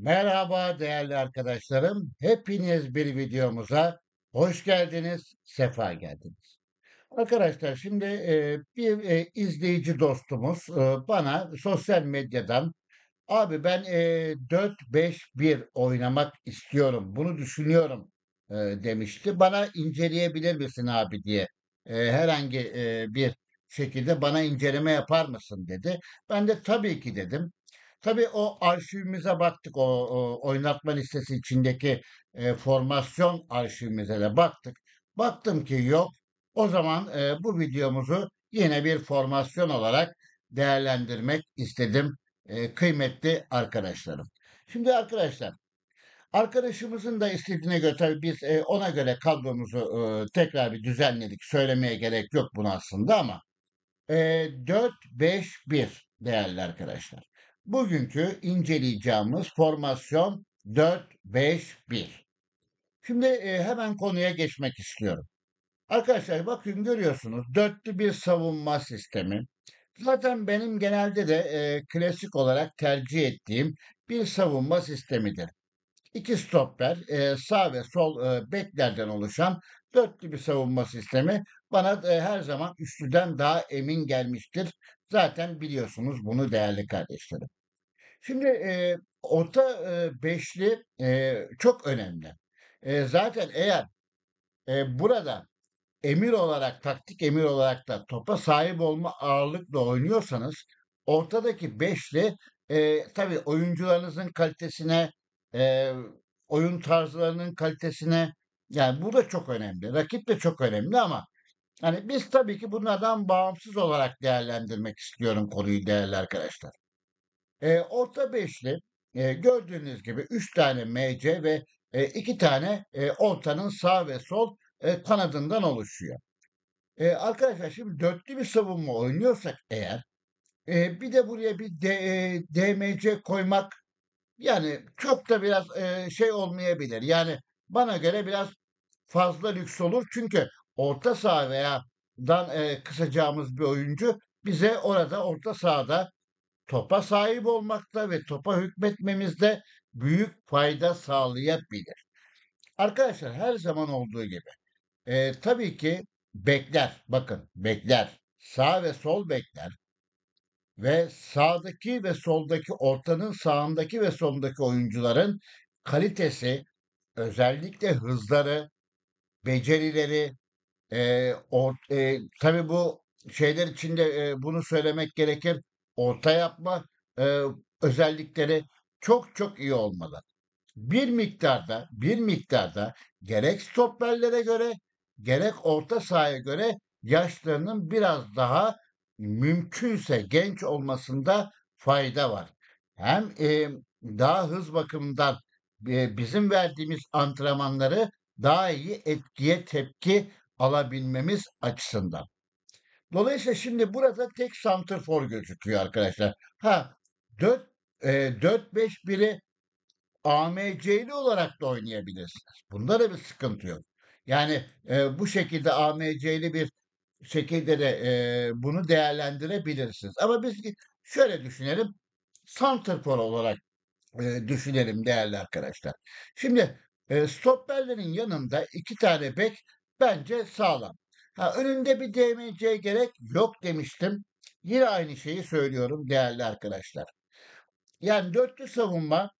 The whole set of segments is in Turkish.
Merhaba değerli arkadaşlarım. Hepiniz bir videomuza hoş geldiniz, sefa geldiniz. Arkadaşlar şimdi bir izleyici dostumuz bana sosyal medyadan abi ben 4-5-1 oynamak istiyorum, bunu düşünüyorum demişti. Bana inceleyebilir misin abi diye herhangi bir şekilde bana inceleme yapar mısın dedi. Ben de tabii ki dedim. Tabii o arşivimize baktık. O oynatma listesi içindeki formasyon arşivimize de baktık. Baktım ki yok. O zaman bu videomuzu yine bir formasyon olarak değerlendirmek istedim kıymetli arkadaşlarım. Şimdi arkadaşlar, arkadaşımızın da istediğine göre tabii biz ona göre kadromuzu tekrar bir düzenledik. Söylemeye gerek yok bunu aslında ama 4-5-1 değerli arkadaşlar. Bugünkü inceleyeceğimiz formasyon 4-5-1. Şimdi hemen konuya geçmek istiyorum. Arkadaşlar bakın görüyorsunuz dörtlü bir savunma sistemi. Zaten benim genelde de klasik olarak tercih ettiğim bir savunma sistemidir. İki stopper, sağ ve sol beklerden oluşan dörtlü bir savunma sistemi bana her zaman üçlüden daha emin gelmiştir. Zaten biliyorsunuz bunu değerli kardeşlerim. Şimdi orta beşli çok önemli. Zaten eğer burada emir olarak, taktik emir olarak da topa sahip olma ağırlıkla oynuyorsanız ortadaki beşli tabii oyuncularınızın kalitesine, eee, oyun tarzlarının kalitesine yani bu da çok önemli. Rakip de çok önemli ama hani biz tabii ki bunlardan bağımsız olarak değerlendirmek istiyorum konuyu değerli arkadaşlar. Orta beşli gördüğünüz gibi 3 tane MC ve 2 tane ortanın sağ ve sol kanadından oluşuyor. Arkadaşlar şimdi dörtlü bir savunma oynuyorsak eğer bir de buraya bir DMC koymak yani çok da biraz şey olmayabilir. Yani bana göre biraz fazla lüks olur. Çünkü orta saha veya kısacağımız bir oyuncu bize orada orta sahada topa sahip olmakta ve topa hükmetmemizde büyük fayda sağlayabilir. Arkadaşlar her zaman olduğu gibi tabii ki bekler, bakın bekler, sağ ve sol bekler ve sağdaki ve soldaki ortanın sağındaki ve solundaki oyuncuların kalitesi, özellikle hızları, becerileri, tabii bu şeyler içinde bunu söylemek gerekir. Orta yapma e, özellikleri çok çok iyi olmalı. Bir miktarda gerek stoperlere göre gerek orta sahaya göre yaşlarının biraz daha mümkünse genç olmasında fayda var. Hem daha hız bakımından bizim verdiğimiz antrenmanları daha iyi etkiye tepki alabilmemiz açısından. Dolayısıyla şimdi burada tek santrfor gözüküyor arkadaşlar. Ha 4 4-5-1'i AMC'li olarak da oynayabilirsiniz. Bunda da bir sıkıntı yok. Yani bu şekilde AMC'li bir şekilde de bunu değerlendirebilirsiniz. Ama biz şöyle düşünelim. Santrfor olarak düşünelim değerli arkadaşlar. Şimdi stopperlerin yanında iki tane bek bence sağlam. Ha, önünde bir DMC gerek yok demiştim. Yine aynı şeyi söylüyorum değerli arkadaşlar. Yani dörtlü savunma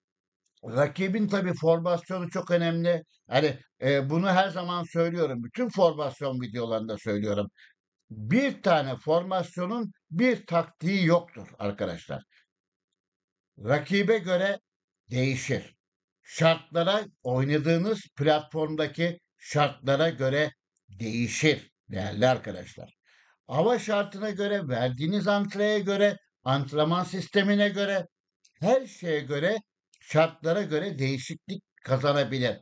rakibin tabii formasyonu çok önemli. Hani bunu her zaman söylüyorum. Bütün formasyon videolarında söylüyorum. Bir tane formasyonun bir taktiği yoktur arkadaşlar. Rakibe göre değişir. Şartlara, oynadığınız platformdaki şartlara göre değişir değerli arkadaşlar. Hava şartına göre, verdiğiniz antreye göre, antrenman sistemine göre, her şeye göre, şartlara göre değişiklik kazanabilir.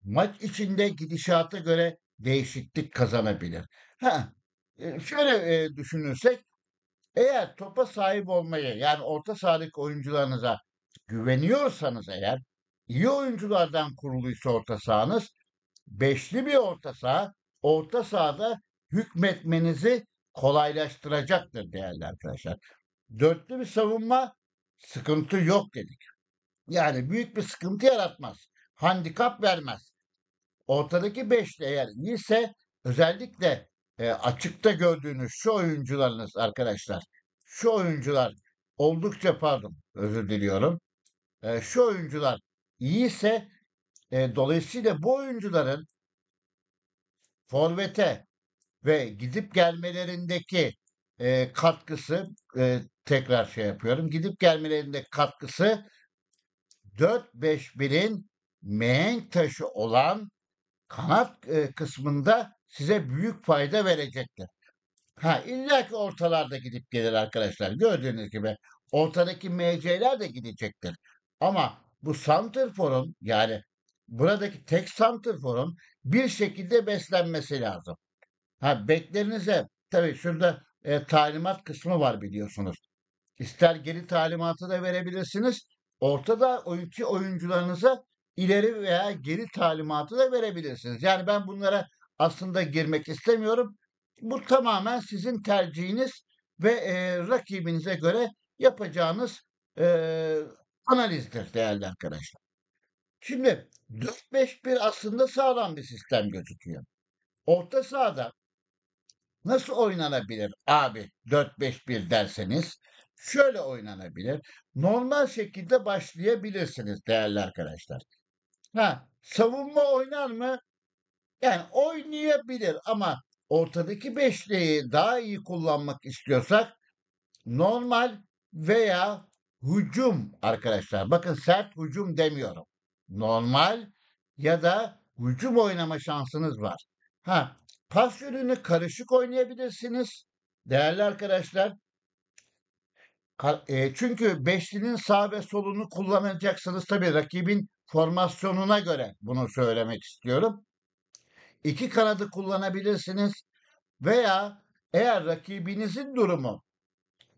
Maç içinde gidişata göre değişiklik kazanabilir. Ha, şöyle düşünürsek eğer topa sahip olmayı yani orta sahadaki oyuncularınıza güveniyorsanız eğer iyi oyunculardan kuruluysa orta sahanız beşli bir orta sahada hükmetmenizi kolaylaştıracaktır değerli arkadaşlar. Dörtlü bir savunma sıkıntı yok dedik. Yani büyük bir sıkıntı yaratmaz. Handikap vermez. Ortadaki beşli eğer iyiyse özellikle açıkta gördüğünüz şu oyuncularınız arkadaşlar, şu oyuncular oldukça pardon özür diliyorum. Şu oyuncular iyiyse dolayısıyla bu oyuncuların forvete ve gidip gelmelerindeki katkısı tekrar şey yapıyorum. Gidip gelmelerindeki katkısı 4-5-1'in mihenk taşı olan kanat kısmında size büyük fayda verecektir. Ha illa ki ortalarda gidip gelir arkadaşlar. Gördüğünüz gibi ortadaki MC'ler de gidecektir. Ama bu santrforun yani buradaki tek santrforun bir şekilde beslenmesi lazım. Ha beklerinize tabii şurada talimat kısmı var biliyorsunuz. İster geri talimatı da verebilirsiniz. Ortada oyuncularınıza ileri veya geri talimatı da verebilirsiniz. Yani ben bunlara aslında girmek istemiyorum. Bu tamamen sizin tercihiniz ve rakibinize göre yapacağınız e, analizdir değerli arkadaşlar. Şimdi 4-5-1 aslında sağlam bir sistem gözüküyor. Orta sahada nasıl oynanabilir abi 4-5-1 derseniz şöyle oynanabilir. Normal şekilde başlayabilirsiniz değerli arkadaşlar. Ha, savunma oynar mı? Yani oynayabilir ama ortadaki beşliği daha iyi kullanmak istiyorsak normal veya hücum arkadaşlar. Bakın sert hücum demiyorum. Normal ya da hücum oynama şansınız var. Ha, pas yönünü karışık oynayabilirsiniz. Değerli arkadaşlar, çünkü beşlinin sağ ve solunu kullanacaksınız. Tabii rakibin formasyonuna göre bunu söylemek istiyorum. İki kanadı kullanabilirsiniz veya eğer rakibinizin durumu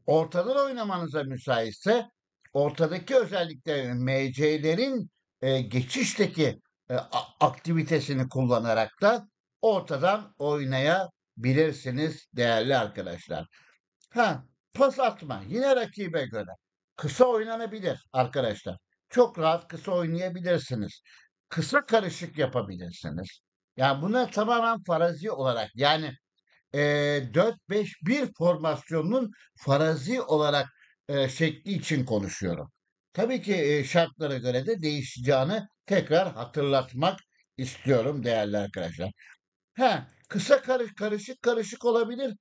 ortadan oynamanıza müsaitse ortadaki özellikle MC'lerin geçişteki aktivitesini kullanarak da ortadan oynayabilirsiniz değerli arkadaşlar. Ha, pas atma yine rakibe göre. Kısa oynanabilir arkadaşlar. Çok rahat kısa oynayabilirsiniz. Kısa karışık yapabilirsiniz. Yani buna tamamen farazi olarak yani 4-5-1 formasyonunun farazi olarak şekli için konuşuyorum. Tabii ki şartlara göre de değişeceğini tekrar hatırlatmak istiyorum değerli arkadaşlar. Kısa karışık karışık olabilir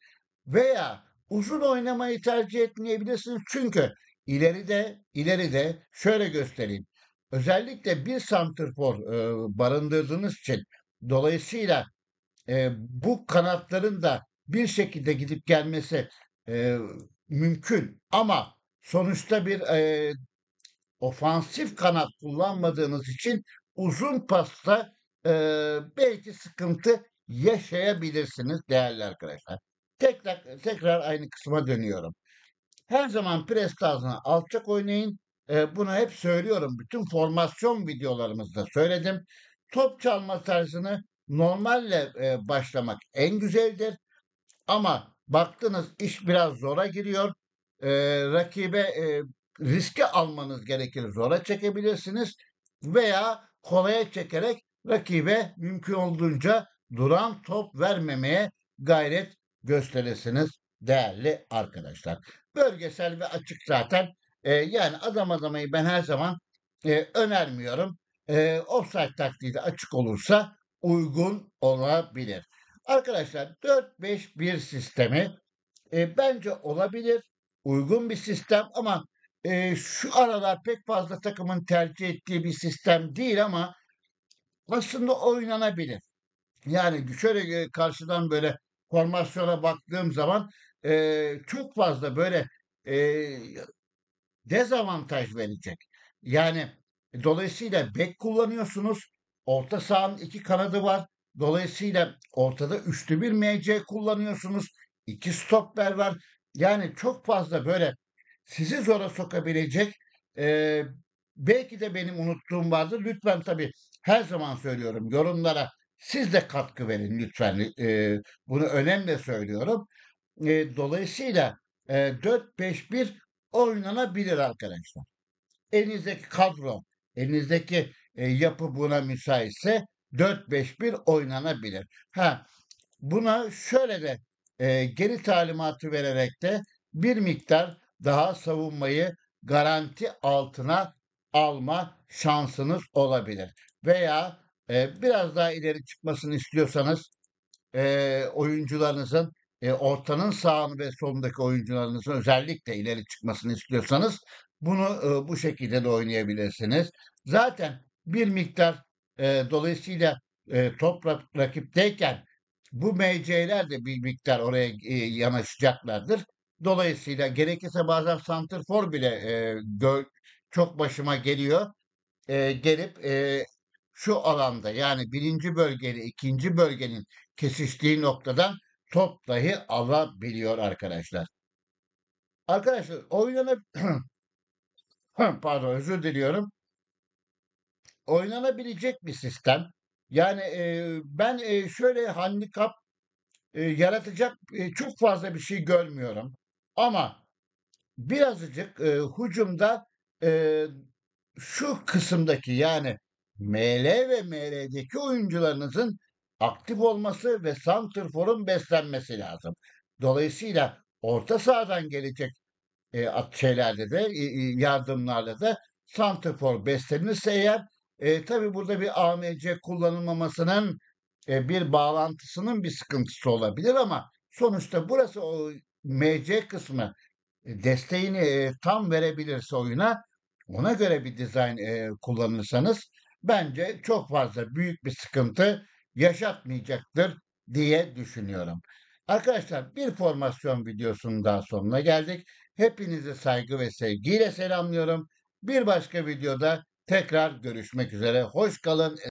veya uzun oynamayı tercih etmeyebilirsiniz. Çünkü ileride şöyle göstereyim. Özellikle bir santrfor barındırdığınız için dolayısıyla bu kanatların da bir şekilde gidip gelmesi e, mümkün ama sonuçta bir ofansif kanat kullanmadığınız için uzun pasta e, belki sıkıntı yaşayabilirsiniz değerli arkadaşlar. Tekrar aynı kısma dönüyorum. Her zaman pres tarzına alçak oynayın. Bunu hep söylüyorum. Bütün formasyon videolarımızda söyledim. Top çalma tarzını normalle başlamak en güzeldir. Ama baktınız iş biraz zora giriyor. Rakibe riske almanız gerekir. Zora çekebilirsiniz. Veya kolaya çekerek rakibe mümkün olduğunca duran top vermemeye gayret gösterirsiniz değerli arkadaşlar. Bölgesel ve açık zaten. Yani adam adamayı ben her zaman önermiyorum. Offside taktiği de açık olursa uygun olabilir. Arkadaşlar 4-5-1 sistemi bence olabilir. Uygun bir sistem ama şu aralar pek fazla takımın tercih ettiği bir sistem değil ama aslında oynanabilir. Yani şöyle karşıdan böyle formasyona baktığım zaman çok fazla böyle e, dezavantaj verecek. Yani dolayısıyla bek kullanıyorsunuz. Orta sahanın iki kanadı var. Dolayısıyla ortada üçlü bir MC kullanıyorsunuz. İki stopper var. Yani çok fazla böyle sizi zora sokabilecek e, belki de benim unuttuğum vardır. Lütfen tabii her zaman söylüyorum yorumlara siz de katkı verin lütfen. Bunu önemli söylüyorum. Dolayısıyla 4-5-1 oynanabilir arkadaşlar. elinizdeki kadro, elinizdeki yapı buna müsaitse 4-5-1 oynanabilir. Ha, buna şöyle de geri talimatı vererek de bir miktar daha savunmayı garanti altına alma şansınız olabilir. Veya biraz daha ileri çıkmasını istiyorsanız oyuncularınızın ortanın sağını ve solundaki oyuncularınızın özellikle ileri çıkmasını istiyorsanız bunu bu şekilde de oynayabilirsiniz. Zaten bir miktar dolayısıyla top rakipteyken bu MC'ler de bir miktar oraya yanaşacaklardır. Dolayısıyla gerekirse bazen santrfor bile çok başıma geliyor. Gelip şu alanda yani birinci bölgeyle ikinci bölgenin kesiştiği noktadan top dahi alabiliyor arkadaşlar. Arkadaşlar pardon özür diliyorum. Oynanabilecek bir sistem. Yani ben şöyle handikap yaratacak çok fazla bir şey görmüyorum. Ama birazcık hücumda e, şu kısımdaki yani ML ve ML'deki oyuncularınızın aktif olması ve santrforun beslenmesi lazım. Dolayısıyla orta sahadan gelecek şeylerde de yardımlarla da santrfor beslenirse eğer tabii burada bir AMC kullanılmamasının bir bağlantısının bir sıkıntısı olabilir ama sonuçta burası o MC kısmı desteğini tam verebilirse oyuna ona göre bir dizayn kullanırsanız bence çok fazla büyük bir sıkıntı yaşatmayacaktır diye düşünüyorum. Arkadaşlar bir formasyon videosunun daha sonuna geldik. Hepinizi saygı ve sevgiyle selamlıyorum. Bir başka videoda tekrar görüşmek üzere. Hoş kalın.